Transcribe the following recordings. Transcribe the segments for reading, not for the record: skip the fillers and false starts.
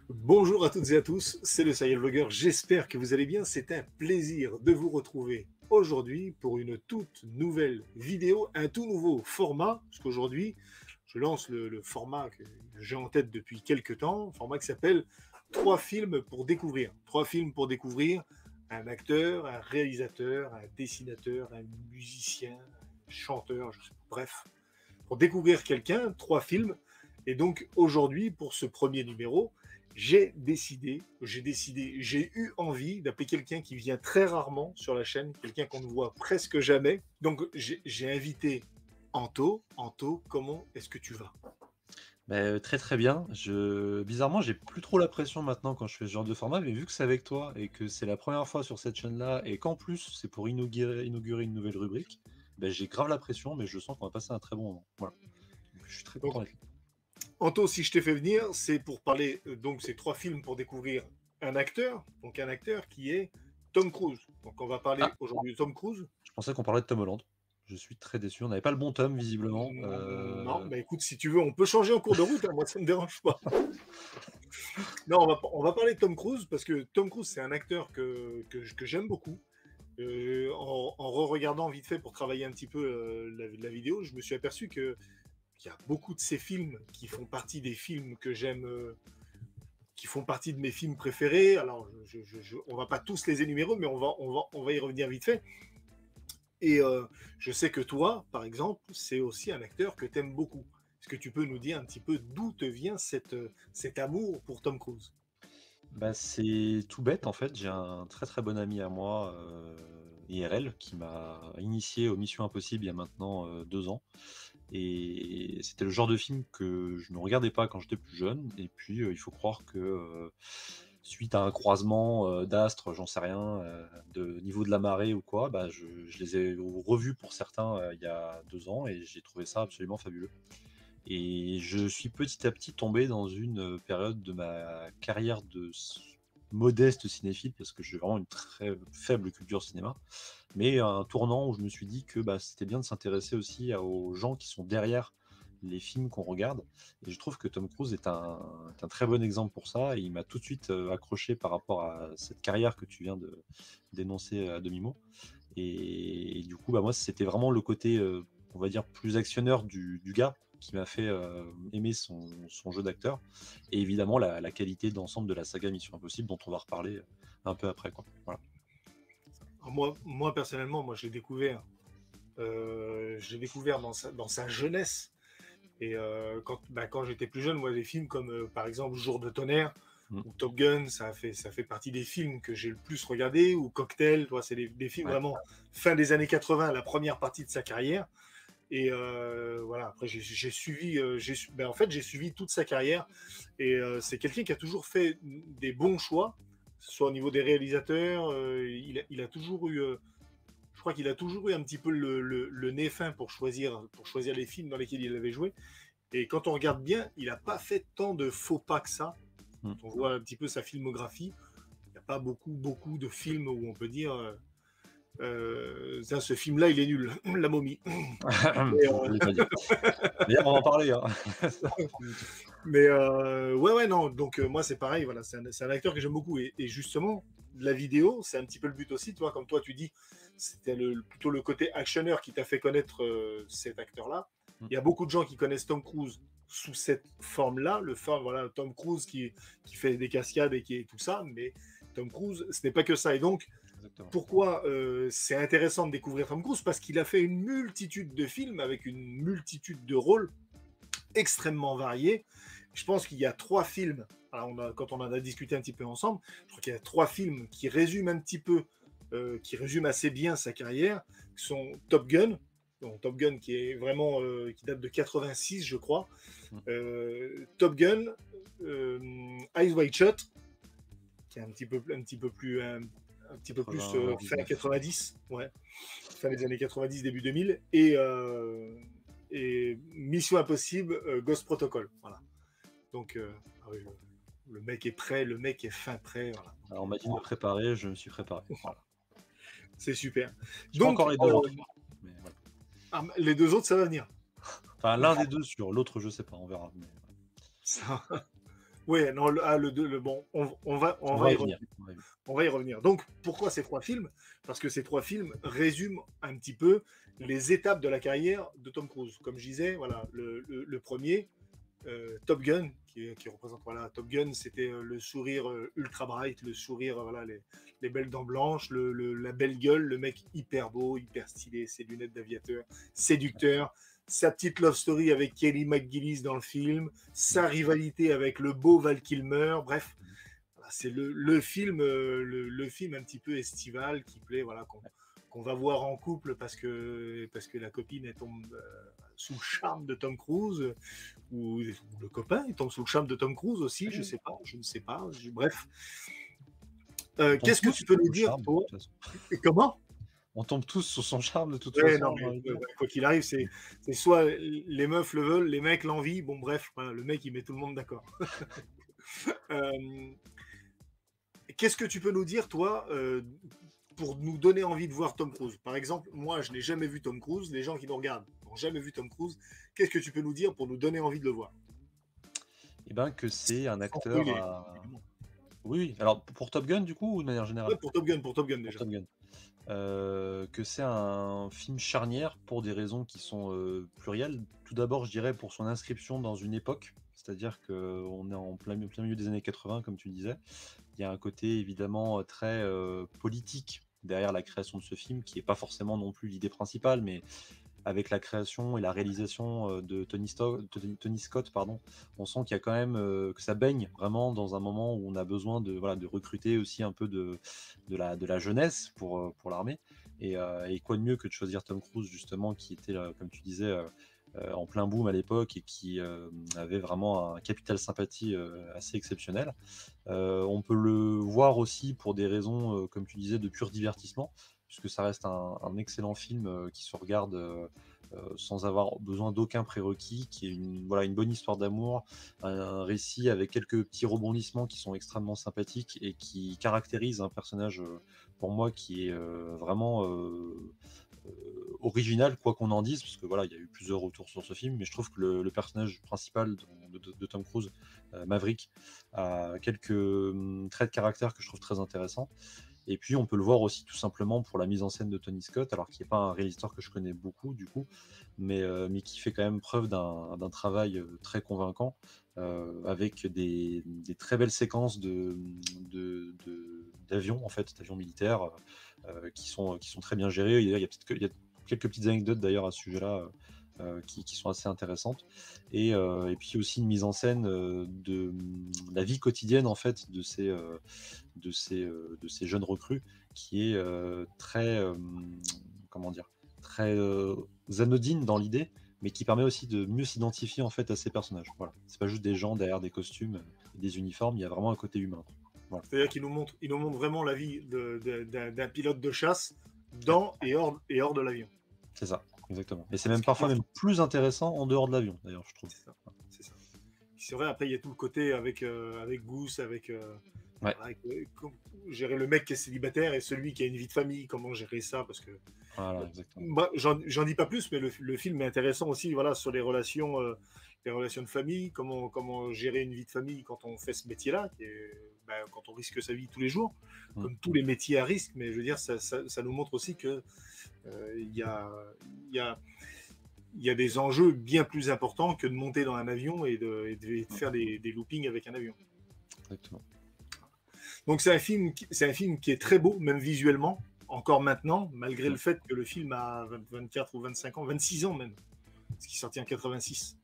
Bonjour à toutes et à tous, c'est le Serial Vlogger, j'espère que vous allez bien, c'est un plaisir de vous retrouver aujourd'hui pour une toute nouvelle vidéo, un tout nouveau format, parce qu'aujourd'hui je lance le format que j'ai en tête depuis quelques temps, un format qui s'appelle 3 films pour découvrir. 3 films pour découvrir un acteur, un réalisateur, un dessinateur, un musicien, un chanteur, je sais pas, bref, pour découvrir quelqu'un, 3 films. Et donc aujourd'hui, pour ce premier numéro, j'ai eu envie d'appeler quelqu'un qui vient très rarement sur la chaîne, quelqu'un qu'on ne voit presque jamais. Donc j'ai invité Anto. Anto, comment est-ce que tu vas? Très très bien. Bizarrement, j'ai plus trop la pression maintenant quand je fais ce genre de format, mais vu que c'est avec toi et que c'est la première fois sur cette chaîne-là et qu'en plus c'est pour inaugurer une nouvelle rubrique, j'ai grave la pression, mais je sens qu'on va passer un très bon moment. Voilà. Donc, je suis très Donc content d'être là. Anto, si je t'ai fait venir, c'est pour parler donc ces 3 films pour découvrir un acteur qui est Tom Cruise. Donc on va parler Ah, aujourd'hui de Tom Cruise. je pensais qu'on parlait de Tom Holland. Je suis très déçu. On n'avait pas le bon Tom, visiblement. Non, mais écoute, si tu veux, on peut changer en cours de route, hein, moi ça me dérange pas. Non, on va parler de Tom Cruise parce que Tom Cruise, c'est un acteur que j'aime beaucoup. En re-regardant vite fait pour travailler un petit peu la vidéo, je me suis aperçu qu'il y a beaucoup de ces films qui font partie des films que j'aime, qui font partie de mes films préférés. Alors, on va pas tous les énumérer, mais on va y revenir vite fait. Et je sais que toi, par exemple, c'est aussi un acteur que tu aimes beaucoup. Est-ce que tu peux nous dire un petit peu d'où te vient cet amour pour Tom Cruise? C'est tout bête en fait. J'ai un très très bon ami à moi, IRL, qui m'a initié aux Missions Impossibles il y a maintenant 2 ans. Et c'était le genre de film que je ne regardais pas quand j'étais plus jeune. Et puis, il faut croire que suite à un croisement d'astres, j'en sais rien, de niveau de la marée ou quoi, je les ai revus pour certains il y a 2 ans et j'ai trouvé ça absolument fabuleux. Et je suis petit à petit tombé dans une période de ma carrière de modeste cinéphile, parce que j'ai vraiment une très faible culture cinéma, mais un tournant où je me suis dit que c'était bien de s'intéresser aussi aux gens qui sont derrière les films qu'on regarde. Et je trouve que Tom Cruise est un très bon exemple pour ça. Et il m'a tout de suite accroché par rapport à cette carrière que tu viens de dénoncer à demi-mot. Et du coup, moi, c'était vraiment le côté, on va dire, plus actionneur du gars qui m'a fait aimer son jeu d'acteur. Et évidemment, la qualité d'ensemble de la saga Mission Impossible, dont on va reparler un peu après, quoi. Voilà. Moi personnellement, j'ai découvert dans sa jeunesse. Et quand j'étais plus jeune, moi, des films comme par exemple Jour de tonnerre Mm. ou Top Gun, ça fait partie des films que j'ai le plus regardé, ou Cocktail, toi, c'est des films Ouais. vraiment fin des années 80, la première partie de sa carrière. Et voilà, après j'ai suivi, en fait j'ai suivi toute sa carrière. Et c'est quelqu'un qui a toujours fait des bons choix, soit au niveau des réalisateurs. Il a toujours eu, je crois qu'il a toujours eu un petit peu le nez fin pour choisir les films dans lesquels il avait joué. Et quand on regarde bien, il n'a pas fait tant de faux pas que ça. Mm. Quand on voit un petit peu sa filmographie, il n'y a pas beaucoup de films où on peut dire ce film-là, il est nul, La Momie. Mais, Je l'ai pas dit. D'ailleurs, on va en parler, hein. ouais, non. Donc, moi, c'est pareil. Voilà, c'est un acteur que j'aime beaucoup. Et justement, la vidéo, c'est un petit peu le but aussi. Toi, comme toi, tu dis, c'était plutôt le côté actionneur qui t'a fait connaître cet acteur-là. Mm. Il y a beaucoup de gens qui connaissent Tom Cruise sous cette forme-là, voilà, Tom Cruise qui fait des cascades et qui est tout ça. Mais Tom Cruise, ce n'est pas que ça. Et donc, Exactement. pourquoi c'est intéressant de découvrir Tom Cruise? Parce qu'il a fait une multitude de films avec une multitude de rôles extrêmement variés. Je pense qu'il y a 3 films, alors quand on en a discuté un petit peu ensemble, je crois qu'il y a 3 films qui résument un petit peu, qui résument assez bien sa carrière, qui sont Top Gun, donc Top Gun qui est vraiment, qui date de 86, je crois, Mm. Top Gun, Eyes Wide Shut, qui est un petit peu plus fin 99. 90, ouais, fin des années 90, début 2000, et Mission Impossible, Ghost Protocol. Voilà. Donc, ah oui, le mec est prêt, le mec est fin prêt. Voilà. Alors, on m'a dit de me préparer, je me suis préparé. Voilà. C'est super. Je pas Donc, encore les 2 autres. Mais voilà. les 2 autres, ça va venir. Enfin, l'un des deux sur l'autre, je sais pas, on verra. Mais... Ça, Ouais, non, bon, on On va va y y revenir. venir. On va y venir. On va y revenir. Donc, pourquoi ces 3 films? Parce que ces 3 films résument un petit peu les étapes de la carrière de Tom Cruise. Comme je disais, voilà, le 1er, Top Gun, qui représente, voilà, Top Gun, c'était le sourire ultra bright, le sourire, voilà, les belles dents blanches, la belle gueule, le mec hyper beau, hyper stylé, ses lunettes d'aviateur, séducteur, sa petite love story avec Kelly McGillis dans le film, Mmh. sa rivalité avec le beau Val Kilmer, bref, Mmh. voilà, c'est le film un petit peu estival qui plaît, voilà, qu'on va voir en couple parce que la copine elle tombe sous le charme de Tom Cruise ou le copain il tombe sous le charme de Tom Cruise aussi, je Ouais, sais pas, je ne sais pas, bref. on tombe Qu'est-ce que tous tu sous peux nous le dire, charme, de toi? toute façon. Et comment? On tombe tous sous son charme, de toute Ouais, non, façon, j'ai mais envie de dire. quoi qu'il arrive, c'est soit les meufs le veulent, les mecs l'envient, bon bref, voilà, le mec il met tout le monde d'accord. Euh, Qu'est-ce que tu peux nous dire, toi, pour nous donner envie de voir Tom Cruise? Par exemple, moi, je n'ai jamais vu Tom Cruise. Les gens qui nous regardent n'ont jamais vu Tom Cruise. Qu'est-ce que tu peux nous dire pour nous donner envie de le voir? Eh ben, que c'est un Sans acteur spoiler, à évidemment. oui, oui. Alors pour Top Gun, du coup, ou de manière Ouais, générale? Pour Top Gun Pour déjà. Top Gun. Que c'est un film charnière pour des raisons qui sont, plurielles. Tout d'abord, je dirais pour son inscription dans une époque, c'est-à-dire qu'on est en plein milieu des années 80 comme tu disais. Il y a un côté évidemment, très, politique derrière la création de ce film qui est pas forcément non plus l'idée principale, mais avec la création et la réalisation, de Tony Scott, pardon, on sent qu'il y a quand même, que ça baigne vraiment dans un moment où on a besoin de, voilà, de recruter aussi un peu de la jeunesse pour l'armée et quoi de mieux que de choisir Tom Cruise justement qui était, comme tu disais, en plein boom à l'époque et qui, avait vraiment un capital sympathie, assez exceptionnel. On peut le voir aussi pour des raisons, comme tu disais, de pur divertissement, puisque ça reste un excellent film qui se regarde sans avoir besoin d'aucun prérequis, qui est voilà, une bonne histoire d'amour, un récit avec quelques petits rebondissements qui sont extrêmement sympathiques et qui caractérisent un personnage, pour moi, qui est vraiment original, quoi qu'on en dise, parce que voilà, il y a eu plusieurs retours sur ce film, mais je trouve que le personnage principal de Tom Cruise, Maverick, a quelques traits de caractère que je trouve très intéressants. Et puis on peut le voir aussi tout simplement pour la mise en scène de Tony Scott, alors qui n'est pas un réalisateur que je connais beaucoup du coup, mais qui fait quand même preuve d'un travail très convaincant, avec des très belles séquences d'avions, en fait, d'avions militaires, qui sont très bien gérés. Il y a quelques petites anecdotes d'ailleurs à ce sujet-là, qui sont assez intéressantes. Et puis aussi une mise en scène de la vie quotidienne en fait de ces jeunes recrues qui est très, comment dire, très anodine dans l'idée, mais qui permet aussi de mieux s'identifier en fait à ces personnages. Voilà, c'est pas juste des gens derrière des costumes et des uniformes, il y a vraiment un côté humain. Voilà. C'est-à-dire il nous montre vraiment la vie d'un pilote de chasse Ouais, dans et hors de l'avion. c'est ça, exactement. Et c'est Ce même qui est parfois parfait. même plus intéressant en dehors de l'avion, d'ailleurs, je trouve. C'est ça. C'est ça. C'est vrai, après, il y a tout le côté avec Goose, Ouais, voilà, gérer le mec qui est célibataire et celui qui a une vie de famille, comment gérer ça, parce que voilà, exactement. bah, j'en dis pas plus, mais le film est intéressant aussi, voilà, sur les relations de famille, comment gérer une vie de famille quand on fait ce métier-là, bah, quand on risque sa vie tous les jours, Mm. comme tous les métiers à risque. Mais je veux dire, ça nous montre aussi que il y a, il y a, il y a des enjeux bien plus importants que de monter dans un avion et de Mm. faire des loopings avec un avion. Exactement. Donc c'est un film qui est très beau, même visuellement, encore maintenant, malgré Mm. le fait que le film a 24 ou 25 ans, 26 ans même, ce qui est sorti en 86.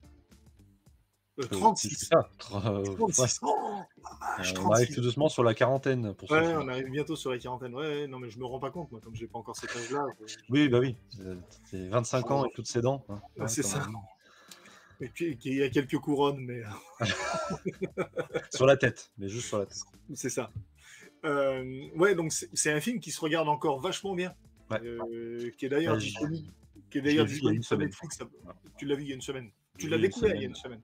Plus que 36. ça. Ouais. 36 ans. Oh, vache, On arrive 36 tout ans. doucement sur la quarantaine pour ce Ouais, film. on arrive bientôt sur la quarantaine. Ouais, ouais, non, mais je me rends pas compte, moi, comme j'ai pas encore cet âge-là. Oui, bah oui, c'est 25 ans et toutes ses dents, hein, C'est comme on ça. dit. Et puis, il y a quelques couronnes, mais Sur la tête, mais juste sur la tête. c'est ça. Ouais, donc c'est un film qui se regarde encore vachement bien, Ouais. qui est Bah, d'ailleurs disponible, je l'ai vu il y a une sur semaine. Netflix. Voilà. Tu l'as vu il y a une semaine. Je Tu l'ai l'as vu il y a une découvert il y a semaine. une semaine.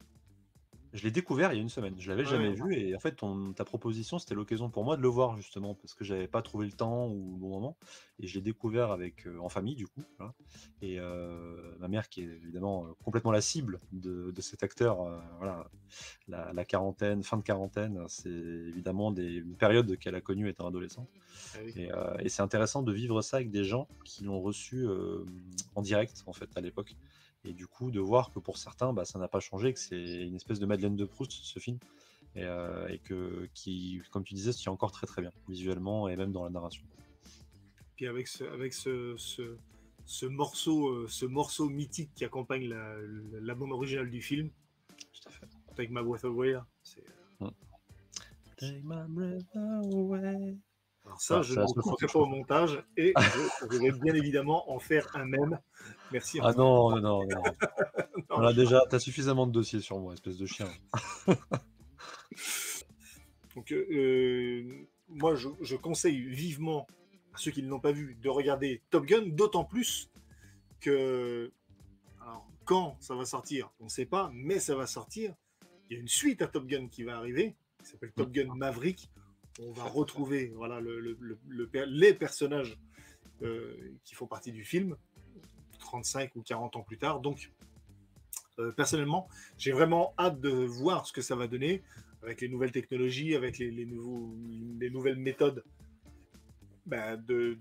Je l'ai découvert il y a une semaine. Je l'avais Ouais, jamais vu et en fait, ta proposition, c'était l'occasion pour moi de le voir justement parce que j'avais pas trouvé le temps ou le bon moment et je l'ai découvert avec, en famille du coup, voilà et ma mère qui est évidemment, complètement la cible de cet acteur, voilà, la quarantaine, fin de quarantaine, c'est évidemment une période qu'elle a connue étant adolescente ah oui. et c'est intéressant de vivre ça avec des gens qui l'ont reçu, en direct en fait à l'époque et du coup de voir que pour certains, bah, ça n'a pas changé, que c'est une espèce de Madeleine de Proust ce film et qui, comme tu disais, se tient encore très très bien visuellement et même dans la narration. Puis ce morceau mythique qui accompagne la bande originale du film, Tout à fait. avec ma Breath Away, là, Mm. Take my breath away. alors ça, Voilà, je c'est ne la le seule fois que couperai je pas au préfère. montage et je vais bien évidemment en faire un mème. Merci Ah Antoine. non, non, non, non. On Non, a déjà, t'as suffisamment de dossiers sur moi, espèce de chien. donc, moi, je conseille vivement à ceux qui ne l'ont pas vu de regarder Top Gun, d'autant plus que, alors, quand ça va sortir, on ne sait pas, mais ça va sortir. Il y a une suite à Top Gun qui va arriver, qui s'appelle Mm. Top Gun Maverick. On va Fait. retrouver voilà, les personnages qui font partie du film, 35 ou 40 ans plus tard. Donc, personnellement, j'ai vraiment hâte de voir ce que ça va donner avec les nouvelles technologies, avec les nouvelles méthodes bah, de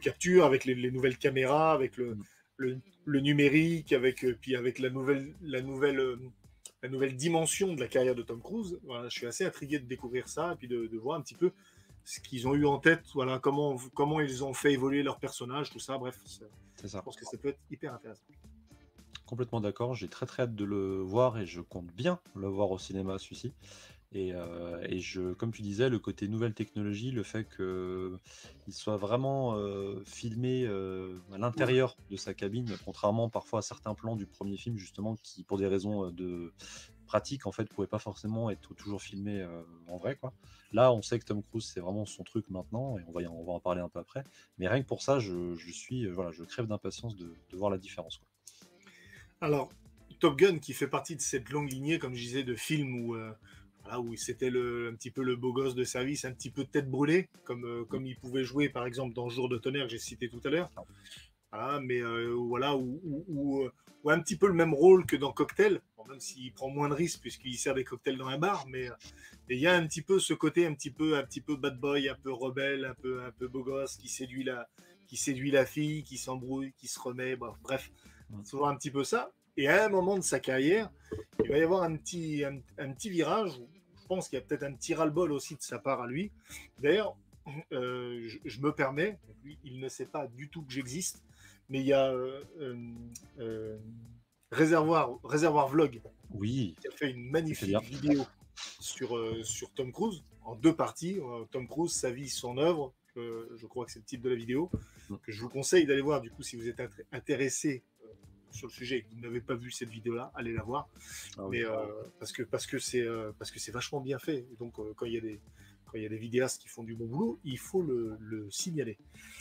capture, avec les nouvelles caméras, avec Mm. le numérique, puis avec la nouvelle dimension de la carrière de Tom Cruise. Voilà, je suis assez intrigué de découvrir ça et puis de voir un petit peu ce qu'ils ont eu en tête, voilà, comment ils ont fait évoluer leur personnage, tout ça. Bref, C'est je ça. pense que ça peut être hyper intéressant. Complètement d'accord. J'ai très très hâte de le voir et je compte bien le voir au cinéma celui-ci. Comme tu disais, le côté nouvelle technologie, le fait qu'il soit vraiment filmé à Ouais. l'intérieur de sa cabine, contrairement parfois à certains plans du premier film, justement, qui, pour des raisons de pratique, en fait, pouvaient pas forcément être toujours filmés en vrai, quoi. Là, on sait que Tom Cruise, c'est vraiment son truc maintenant, et on va en parler un peu après. Mais rien que pour ça, je suis, voilà, je crève d'impatience de voir la différence, quoi. Alors, Top Gun, qui fait partie de cette longue lignée, comme je disais, de films voilà, où c'était un petit peu le beau gosse de service, un petit peu tête brûlée, Mm. comme il pouvait jouer, par exemple, dans Jour de tonnerre, que j'ai cité tout à l'heure. Voilà, mais voilà, ou un petit peu le même rôle que dans Cocktail, bon, même s'il prend moins de risques puisqu'il sert des cocktails dans un bar, mais il y a un petit peu ce côté un petit peu bad boy, un peu rebelle, un peu beau gosse, qui séduit la fille, qui s'embrouille, qui se remet, bref, Mm. c'est toujours un petit peu ça. Et à un moment de sa carrière, il va y avoir un petit virage où je pense qu'il y a peut-être un petit ras-le-bol aussi de sa part à lui. D'ailleurs, je me permets, lui, il ne sait pas du tout que j'existe, mais il y a euh, Réservoir Vlog Oui, qui a fait une c'était magnifique bien. vidéo sur Tom Cruise en deux parties. Tom Cruise, sa vie, son œuvre. Je crois que c'est le titre de la vidéo Mm. que je vous conseille d'aller voir. Du coup, si vous êtes intéressé sur le sujet et que vous n'avez pas vu cette vidéo-là, allez la voir. Ah oui. Mais parce que c'est vachement bien fait. Et donc, quand il y a des vidéastes qui font du bon boulot, il faut le signaler.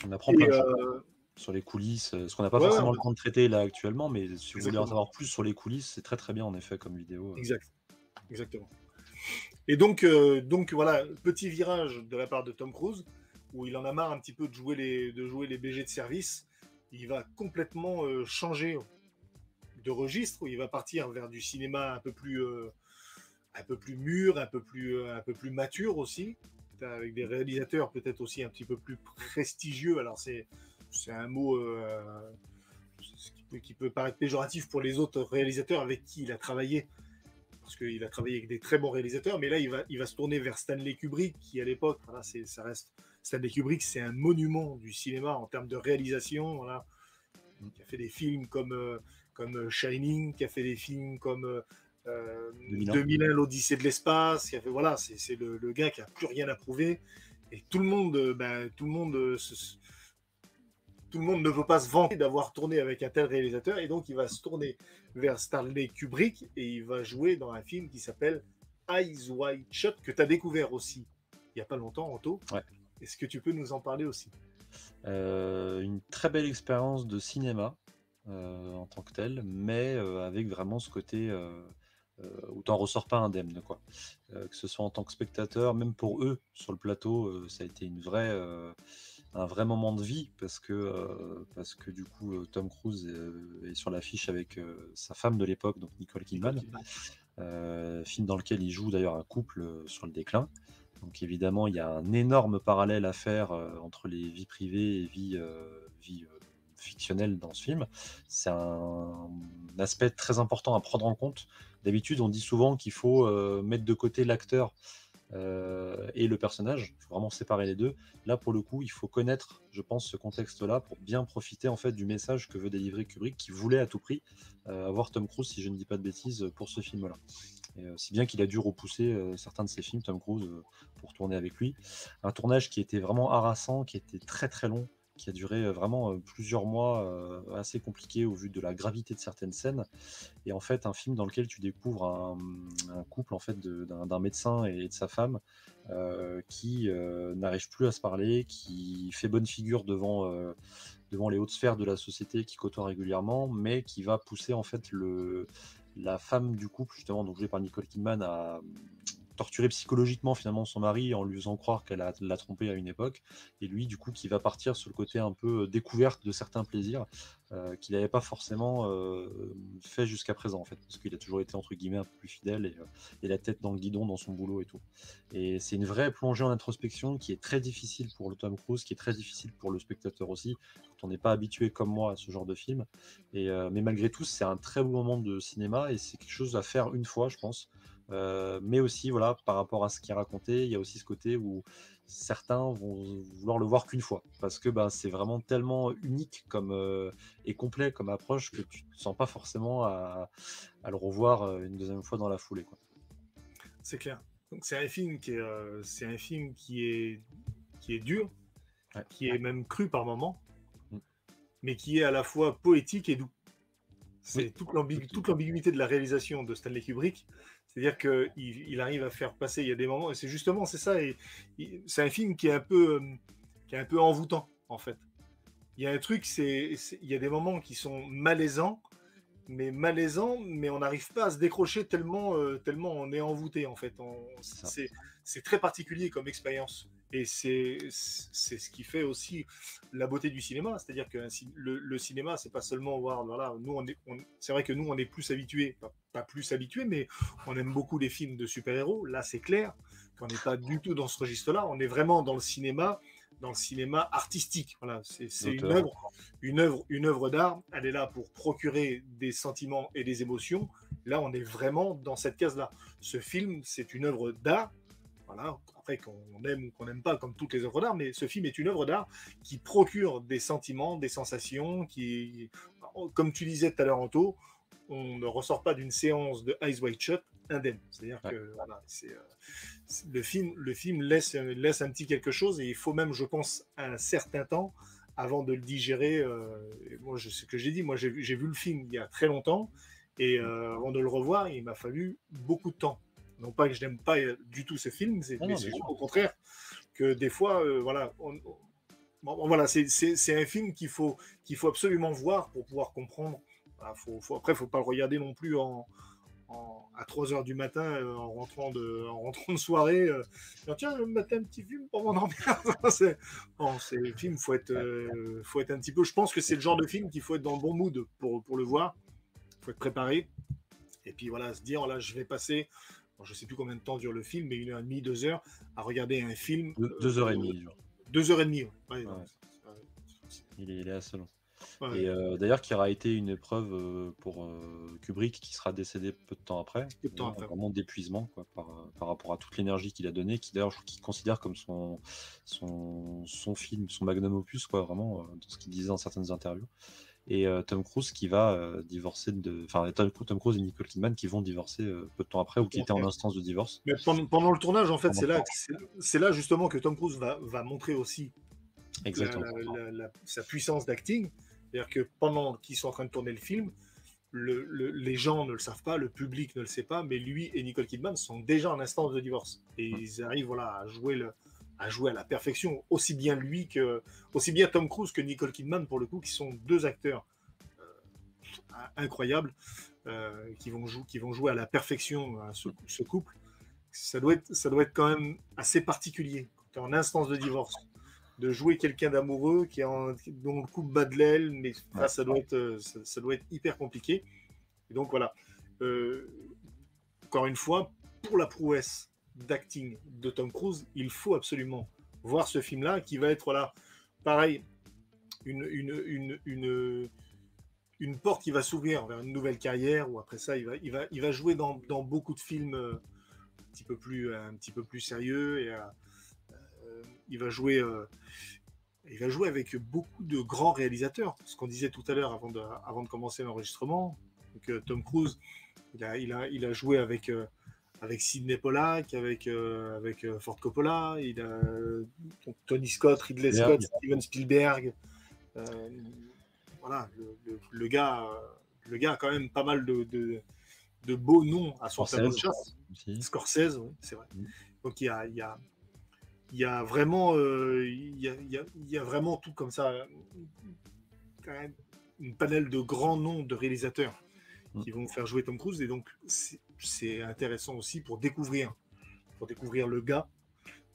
On apprend Et plein de choses sur les coulisses, ce qu'on n'a pas ouais, forcément le temps de traiter là actuellement, mais si vous voulez en exactement. savoir plus sur les coulisses, c'est très très bien en effet comme vidéo. Exact. Exactement. Et donc voilà, petit virage de la part de Tom Cruise, où il en a marre un petit peu de jouer les BG de service. Il va complètement changer de registre, où il va partir vers du cinéma un peu plus mûr, un peu plus mature aussi, avec des réalisateurs peut-être aussi un petit peu plus prestigieux. Alors c'est un mot qui peut paraître péjoratif pour les autres réalisateurs avec qui il a travaillé, parce qu'il a travaillé avec des très bons réalisateurs, mais là, il va se tourner vers Stanley Kubrick, qui à l'époque, voilà, ça reste Stanley Kubrick, c'est un monument du cinéma en termes de réalisation, voilà, qui a fait des films comme Shining, qui a fait des films comme 2001. 2001, l'Odyssée de l'espace, qui a fait, voilà, c'est le gars qui a plus rien à prouver, et tout le monde, tout le monde ne veut pas se vanter d'avoir tourné avec un tel réalisateur, et donc il va se tourner vers Stanley Kubrick et il va jouer dans un film qui s'appelle Eyes Wide Shut, que tu as découvert aussi il n'y a pas longtemps, Anto. Ouais. Est-ce que tu peux nous en parler aussi? Une très belle expérience de cinéma en tant que tel, mais avec vraiment ce côté où t'en ressors pas indemne, quoi. Que ce soit en tant que spectateur, même pour eux sur le plateau, ça a été un vrai moment de vie parce que du coup Tom Cruise est sur l'affiche avec sa femme de l'époque, donc Nicole Nicole Kidman, Kidman. film dans lequel il joue d'ailleurs un couple sur le déclin. Donc évidemment, il y a un énorme parallèle à faire entre les vies privées et vie fictionnelle dans ce film. C'est un aspect très important à prendre en compte. D'habitude, on dit souvent qu'il faut mettre de côté l'acteur et le personnage. Il faut vraiment séparer les deux. Là, pour le coup, il faut connaître, je pense, ce contexte-là pour bien profiter en fait du message que veut délivrer Kubrick, qui voulait à tout prix avoir Tom Cruise, si je ne dis pas de bêtises, pour ce film-là. Si bien qu'il a dû repousser certains de ses films, Tom Cruise, pour tourner avec lui. Un tournage qui était vraiment harassant, qui était très très long, qui a duré vraiment plusieurs mois, assez compliqué au vu de la gravité de certaines scènes. Et en fait, un film dans lequel tu découvres un couple en fait d'un médecin et de sa femme qui n'arrive plus à se parler, qui fait bonne figure devant les hautes sphères de la société qui côtoie régulièrement, mais qui va pousser en fait la femme du couple, justement, donc jouée par Nicole Kidman, à torturer psychologiquement finalement son mari en lui faisant croire qu'elle l'a trompé à une époque, et lui du coup qui va partir sur le côté un peu découverte de certains plaisirs qu'il n'avait pas forcément fait jusqu'à présent en fait, parce qu'il a toujours été entre guillemets un peu plus fidèle et la tête dans le guidon dans son boulot et tout. Et c'est une vraie plongée en introspection qui est très difficile pour le Tom Cruise, qui est très difficile pour le spectateur aussi, quand on n'est pas habitué comme moi à ce genre de film. Mais malgré tout, c'est un très beau moment de cinéma et c'est quelque chose à faire une fois, je pense. Mais aussi, voilà, par rapport à ce qui est raconté, il y a aussi ce côté où certains vont vouloir le voir qu'une fois, parce que bah, c'est vraiment tellement unique et complet comme approche que tu ne te sens pas forcément à le revoir une deuxième fois dans la foulée, quoi. C'est clair. Donc c'est un film c'est un film qui est dur, Ouais. qui est même cru par moments, Mm. mais qui est à la fois poétique et doux. Oui. C'est toute l'ambiguïté de la réalisation de Stanley Kubrick. C'est-à-dire qu'il arrive à faire passer, il y a des moments, et c'est justement, c'est ça, c'est un film qui est un peu envoûtant, en fait. Il y a un truc, il y a des moments qui sont malaisants, mais on n'arrive pas à se décrocher tellement on est envoûté, en fait. C'est ça. C'est très particulier comme expérience. Et c'est ce qui fait aussi la beauté du cinéma. C'est-à-dire que le cinéma, c'est pas seulement voir. Voilà, nous, c'est vrai que nous, on est plus habitués, pas plus habitués, mais on aime beaucoup les films de super-héros. Là, c'est clair qu'on n'est pas du tout dans ce registre-là. On est vraiment dans le cinéma artistique. Voilà, c'est L'auteur. une œuvre d'art. Elle est là pour procurer des sentiments et des émotions. Là, on est vraiment dans cette case-là. Ce film, c'est une œuvre d'art. Voilà. Après, qu'on aime ou qu'on n'aime pas, comme toutes les œuvres d'art, mais ce film est une œuvre d'art qui procure des sentiments, des sensations, comme tu disais tout à l'heure, Anto, on ne ressort pas d'une séance de Eyes Wide Shut indemne. C'est-à-dire Ouais. que voilà, le film laisse un petit quelque chose, et il faut même, je pense, un certain temps avant de le digérer. Moi, je sais que j'ai dit, moi j'ai vu le film il y a très longtemps, et avant de le revoir, il m'a fallu beaucoup de temps. Non pas que je n'aime pas du tout ce film, Non, mais non, c'est bien sûr. au contraire que des fois, voilà, voilà, c'est un film qu'il faut absolument voir pour pouvoir comprendre. Voilà, après, il ne faut pas le regarder non plus à 3 heures du matin en rentrant de soirée. Tiens, je vais me mettre un petit film pour m'endormir. C'est le film, Ouais. faut être un petit peu. Je pense que c'est le genre de film qu'il faut être dans le bon mood pour le voir. Il faut être préparé. Et puis voilà, se dire, là, je vais passer, bon, je ne sais plus combien de temps dure le film, mais 1 heure et demie, 2 heures, à regarder un film. 2 heures et demie, il dure. 2 heures et demie, ouais. Ouais. Il est assez long. Ouais, Et d'ailleurs, qui aura été une épreuve pour Kubrick, qui sera décédé peu de temps après, peu de temps après. vraiment d'épuisement quoi, par rapport à toute l'énergie qu'il a donnée, qui d'ailleurs, je crois qu'il considère comme son film, son magnum opus, quoi, vraiment, dans ce qu'il disait dans certaines interviews. Et Tom Cruise qui va divorcer enfin, Tom Cruise et Nicole Kidman qui vont divorcer peu de temps après, ou qui étaient en instance de divorce. Mais pendant le tournage, en fait, Pendant le tournage. c'est là justement que Tom Cruise va montrer aussi Exactement. sa puissance d'acting. C'est-à-dire que pendant qu'ils sont en train de tourner le film, les gens ne le savent pas, le public ne le sait pas, mais lui et Nicole Kidman sont déjà en instance de divorce. Et ils arrivent, voilà, à jouer à la perfection, aussi bien Tom Cruise que Nicole Kidman, pour le coup, qui sont deux acteurs incroyables, qui vont jouer à la perfection ce couple. Ça doit être quand même assez particulier quand tu es en instance de divorce, de jouer quelqu'un d'amoureux dont le couple bat de l'aile, mais ça doit être hyper compliqué. Et donc voilà. Encore une fois, pour la prouesse d'acting de Tom Cruise, il faut absolument voir ce film-là, qui va être, voilà, pareil, une porte qui va s'ouvrir vers une nouvelle carrière, où après ça, il va jouer dans beaucoup de films un petit peu plus sérieux, et il va jouer avec beaucoup de grands réalisateurs. Ce qu'on disait tout à l'heure avant de commencer l'enregistrement. Donc, Tom Cruise, il a joué avec Sidney Pollack, avec Ford Coppola, donc Tony Scott, Ridley Scott, Steven Spielberg. Voilà, le gars a quand même pas mal de beaux noms à son tableau de chasse. Scorsese, oui, c'est vrai. Donc il y a vraiment tout comme ça, une panel de grands noms de réalisateurs qui vont faire jouer Tom Cruise, et donc c'est intéressant aussi pour découvrir le gars,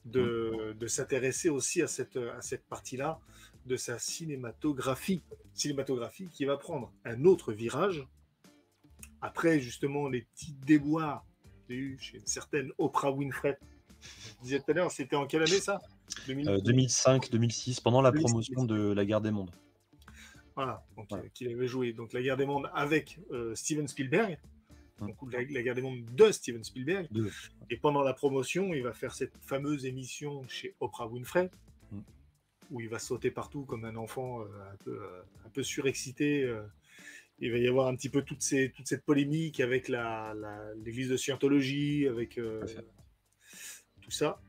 de s'intéresser aussi à cette partie-là de sa cinématographie qui va prendre un autre virage après justement les petits déboires qu'il y a eu chez une certaine Oprah Winfrey. Je disais tout à l'heure, c'était en quelle année ça? 2005-2006, pendant la promotion de La Guerre des Mondes. Voilà, donc qu'il avait joué donc La Guerre des Mondes avec Steven Spielberg, donc la Guerre des Mondes de Steven Spielberg. Et pendant la promotion, il va faire cette fameuse émission chez Oprah Winfrey, où il va sauter partout comme un enfant un peu surexcité. Il va y avoir un petit peu toute cette polémique avec l'église de Scientologie, avec tout ça.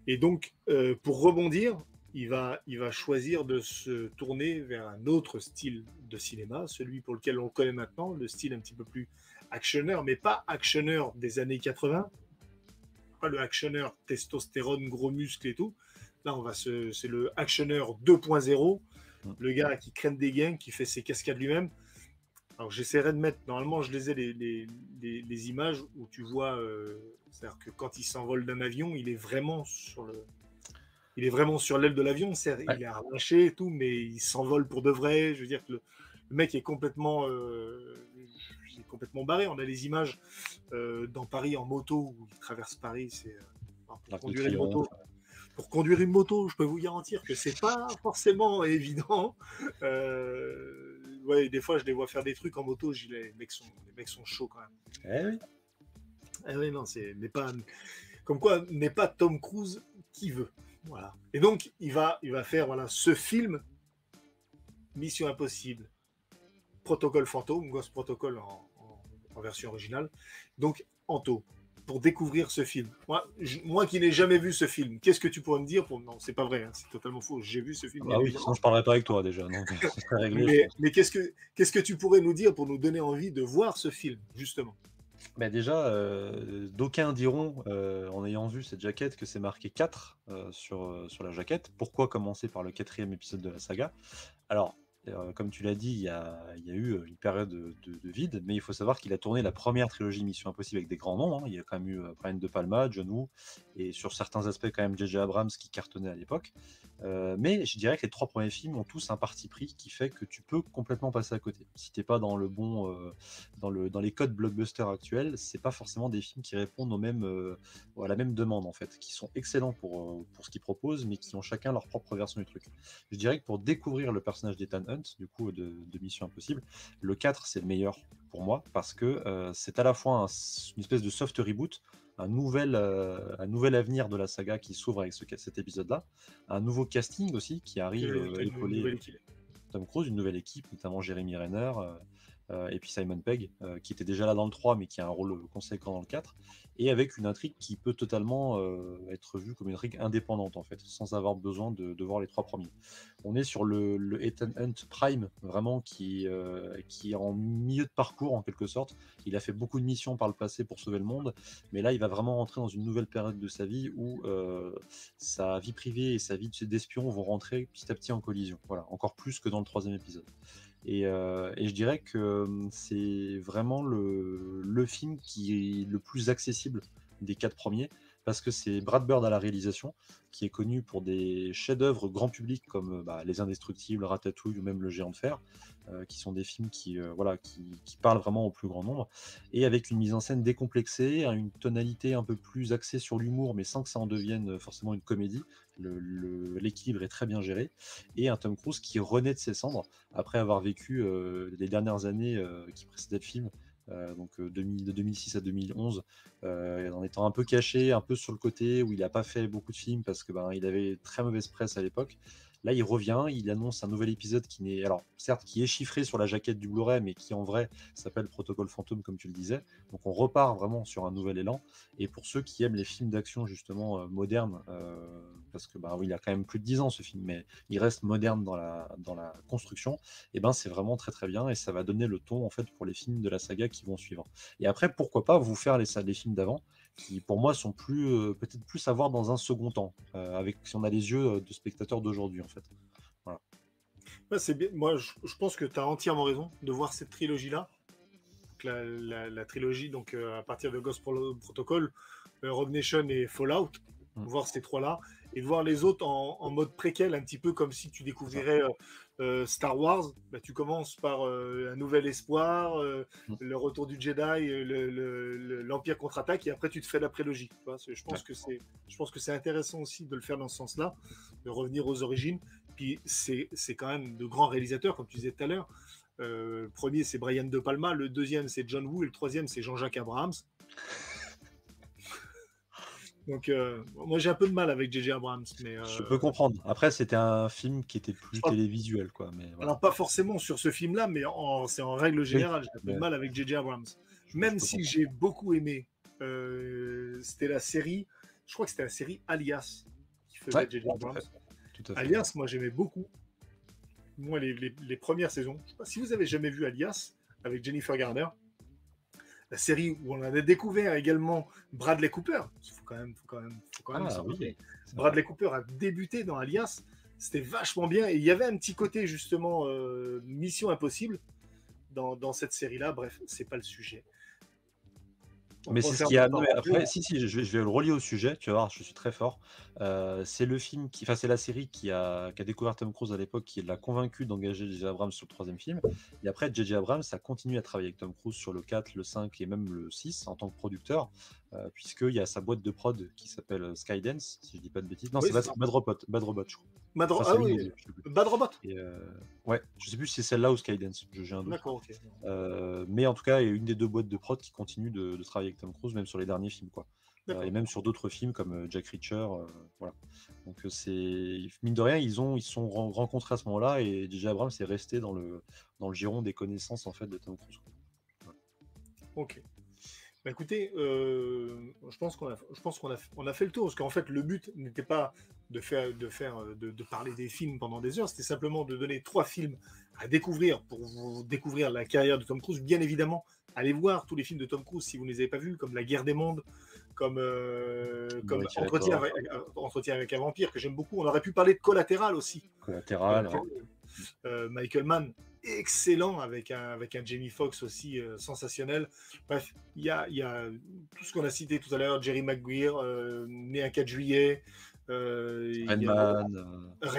Et donc, pour rebondir, il va choisir de se tourner vers un autre style de cinéma, celui pour lequel on le connaît maintenant, le style un petit peu plus actionneur, mais pas actionneur des années 80, pas le actionneur testostérone, gros muscles et tout. Là, c'est le actionneur 2.0, le gars qui crème des gains, qui fait ses cascades lui-même. Alors, j'essaierai de mettre, normalement, je les ai les images où tu vois, c'est-à-dire que quand il s'envole d'un avion, il est vraiment sur l'aile de l'avion, il est arraché et tout, mais il s'envole pour de vrai. Je veux dire que le mec est complètement barré. On a les images dans Paris en moto, où il traverse Paris. Pour conduire une moto, je peux vous garantir que c'est pas forcément évident. Des fois, je les vois faire des trucs en moto, les mecs sont chauds quand même. Oui, non, comme quoi, n'est pas Tom Cruise qui veut. Voilà. Et donc, il va faire ce film, Mission Impossible, Protocole Fantôme, Ghost Protocol en version originale. Donc, Anto, pour découvrir ce film. Moi qui n'ai jamais vu ce film, qu'est-ce que tu pourrais me dire Non, c'est pas vrai, c'est totalement faux. J'ai vu ce film. Ah oui, sinon je parlerais pas avec toi déjà. Donc, mais qu'est-ce que tu pourrais nous dire pour nous donner envie de voir ce film, justement? Déjà, d'aucuns diront, en ayant vu cette jaquette, que c'est marqué 4 sur la jaquette. Pourquoi commencer par le 4e épisode de la saga? Alors, comme tu l'as dit, il y a eu une période de vide, mais il faut savoir qu'il a tourné la première trilogie Mission Impossible avec des grands noms. Il y a quand même eu Brian De Palma, John Woo, et sur certains aspects quand même J.J. Abrams qui cartonnait à l'époque. Mais je dirais que les 3 premiers films ont tous un parti pris qui fait que tu peux complètement passer à côté. Si t'es pas dans le bon, dans les codes blockbuster actuels, c'est pas forcément des films qui répondent à la même demande en fait, qui sont excellents pour ce qu'ils proposent, mais qui ont chacun leur propre version du truc. Je dirais que pour découvrir le personnage d'Ethan Hunt, du coup de Mission Impossible, le 4 c'est le meilleur pour moi, parce que c'est à la fois une espèce de soft reboot, un nouvel avenir de la saga qui s'ouvre avec cet épisode-là, un nouveau casting aussi qui arrive épauler Tom Cruise, une nouvelle équipe, notamment Jeremy Renner, et puis Simon Pegg, qui était déjà là dans le 3, mais qui a un rôle conséquent dans le 4, et avec une intrigue qui peut totalement être vue comme une intrigue indépendante, en fait, sans avoir besoin de voir les 3 premiers. On est sur le Ethan Hunt Prime, vraiment, qui est en milieu de parcours, en quelque sorte. Il a fait beaucoup de missions par le passé pour sauver le monde, mais là, il va vraiment rentrer dans une nouvelle période de sa vie où sa vie privée et sa vie d'espion vont rentrer petit à petit en collision. Voilà, encore plus que dans le 3e épisode. Et je dirais que c'est vraiment le film qui est le plus accessible des 4 premiers, parce que c'est Brad Bird à la réalisation, qui est connu pour des chefs-d'œuvre grand public comme Les Indestructibles, Ratatouille ou même Le Géant de Fer, qui sont des films qui parlent vraiment au plus grand nombre, et avec une mise en scène décomplexée, une tonalité un peu plus axée sur l'humour, mais sans que ça en devienne forcément une comédie. L'équilibre est très bien géré, et un Tom Cruise qui renaît de ses cendres après avoir vécu les dernières années qui précédaient le film, de 2006 à 2011, en étant un peu caché, un peu sur le côté, où il n'a pas fait beaucoup de films parce que il avait très mauvaise presse à l'époque. Là, il revient, il annonce un nouvel épisode qui n'est, alors certes, qui est chiffré sur la jaquette du Blu-ray, mais qui en vrai s'appelle Protocole Fantôme, comme tu le disais. Donc on repart vraiment sur un nouvel élan. Et pour ceux qui aiment les films d'action justement modernes, parce que oui, il a quand même plus de 10 ans ce film, mais il reste moderne dans la construction, et c'est vraiment très très bien, et ça va donner le ton en fait pour les films de la saga qui vont suivre. Et après, pourquoi pas vous faire les films d'avant, qui pour moi sont peut-être plus à voir dans un second temps, avec si on a les yeux de spectateurs d'aujourd'hui en fait. Voilà. Ouais, c'est bien. Moi, je pense que tu as entièrement raison de voir cette trilogie-là. La trilogie, donc à partir de Ghost Protocol, Rogue Nation et Fallout, voir ces trois-là, et de voir les autres en mode préquel, un petit peu comme si tu découvrirais Star Wars. Tu commences par Un Nouvel Espoir, le Retour du Jedi, l'Empire contre-attaque, et après tu te fais la prélogie. Je pense que c'est intéressant aussi de le faire dans ce sens-là, de revenir aux origines. Puis c'est quand même de grands réalisateurs, comme tu disais tout à l'heure. Le premier, c'est Brian De Palma. Le deuxième, c'est John Woo. Et le troisième, c'est Jean-Jacques Abrams. Donc, moi, j'ai un peu de mal avec J.J. Abrams. Mais, je peux comprendre. Après, c'était un film qui était plus télévisuel, quoi. Mais voilà. Alors, pas forcément sur ce film-là, mais c'est en règle générale. J'ai un peu de mal avec J.J. Abrams. Même si j'ai beaucoup aimé. C'était la série. Je crois que c'était la série Alias qui faisait J.J. Abrams. Tout à fait. Alias, moi, j'aimais beaucoup. Moi, les premières saisons. Je sais pas si vous avez jamais vu Alias avec Jennifer Garner, la série où on a découvert également Bradley Cooper. Il faut quand même s'en rappeler. Bradley Cooper a débuté dans Alias. C'était vachement bien. Et il y avait un petit côté, justement, Mission Impossible dans cette série-là. Bref, c'est pas le sujet. Mais c'est ce qui a. Après, si, je vais le relier au sujet, tu vas voir, je suis très fort. C'est le film c'est la série qui a découvert Tom Cruise à l'époque, qui l'a convaincu d'engager J.J. Abrams sur le troisième film. Et après, J.J. Abrams a continué à travailler avec Tom Cruise sur le 4, le 5 et même le 6 en tant que producteur, puisqu'il y a sa boîte de prod qui s'appelle Skydance, si je dis pas de bêtises. Non, oui, c'est Bad Robot, je crois. Bad Robot. Ouais, je sais plus si c'est celle-là ou Skydance, j'ai un doute. D'accord, ok. Mais en tout cas, il y a une des deux boîtes de prod qui continue de travailler avec Tom Cruise, même sur les derniers films, quoi. Et même sur d'autres films comme Jack Reacher, voilà. Donc c'est mine de rien, ils se sont rencontrés à ce moment-là, et J.J. Abrams est resté dans le giron des connaissances en fait de Tom Cruise. Voilà. Ok. Bah écoutez, je pense qu'on a fait le tour, parce qu'en fait le but n'était pas de parler des films pendant des heures, c'était simplement de donner 3 films à découvrir pour vous découvrir la carrière de Tom Cruise. Bien évidemment, allez voir tous les films de Tom Cruise si vous ne les avez pas vus, comme La Guerre des Mondes, comme Entretien avec un vampire, que j'aime beaucoup. On aurait pu parler de Collatéral aussi. Collatéral. Michael Mann, excellent, avec un Jamie Foxx aussi sensationnel. Bref, il y a tout ce qu'on a cité tout à l'heure, Jerry Maguire, né un 4 juillet, Rain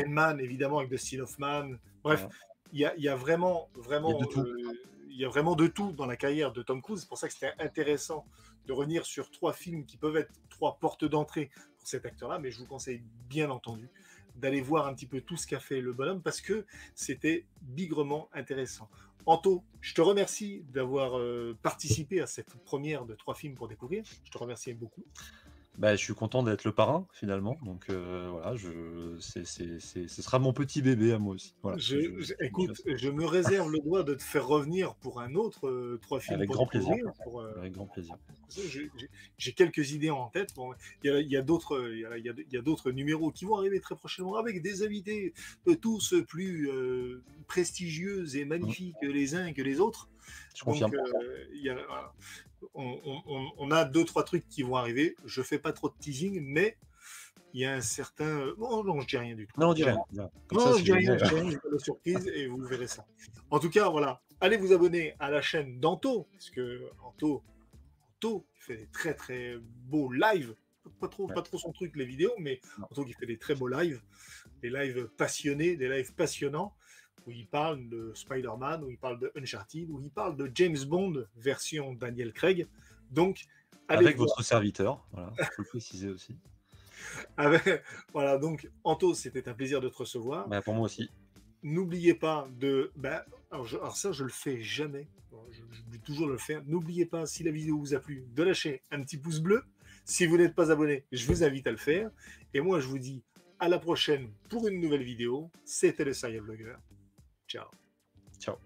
Man, évidemment, avec Dustin Hoffman. Bref, il y a vraiment il y a vraiment de tout dans la carrière de Tom Cruise. C'est pour ça que c'était intéressant de revenir sur 3 films qui peuvent être 3 portes d'entrée pour cet acteur-là, mais je vous conseille bien entendu d'aller voir un petit peu tout ce qu'a fait le bonhomme, parce que c'était bigrement intéressant. Anto, je te remercie d'avoir participé à cette première de 3 films pour découvrir. Je te remercie beaucoup. Je suis content d'être le parrain finalement, donc voilà, ce sera mon petit bébé à moi aussi. Voilà. Écoute, je me réserve le droit de te faire revenir pour un autre 3 films. Avec grand plaisir. Avec grand plaisir. J'ai quelques idées en tête. Bon, il y a d'autres numéros qui vont arriver très prochainement avec des invités tous plus prestigieux et magnifiques les uns que les autres. Je confirme. On a 2-3 trucs qui vont arriver. Je fais pas trop de teasing, mais il y a un certain. Oh non, je dis rien du tout. Non, Je dis rien. dis rien. Comme ça, Non, c'est je dis rien, jamais. je dis rien, j'ai pas de surprise et vous verrez ça. En tout cas, voilà. Allez vous abonner à la chaîne d'Anto, parce que Anto fait des très très beaux lives. Pas Ouais. trop son truc, les vidéos, mais Non. Anto qui fait des très beaux lives, des lives passionnés, des lives passionnants, où il parle de Spider-Man, où il parle de Uncharted, où il parle de James Bond version Daniel Craig. Donc, allez Avec voir. votre serviteur, voilà, faut le préciser aussi. Voilà, donc Anto, c'était un plaisir de te recevoir. Bah, pour moi aussi. N'oubliez pas de. Alors ça, je le fais jamais. J'oublie toujours de le faire. N'oubliez pas, si la vidéo vous a plu, de lâcher un petit pouce bleu. Si vous n'êtes pas abonné, je vous invite à le faire. Et moi, je vous dis à la prochaine pour une nouvelle vidéo. C'était le Serial Blogger. Ciao. Ciao.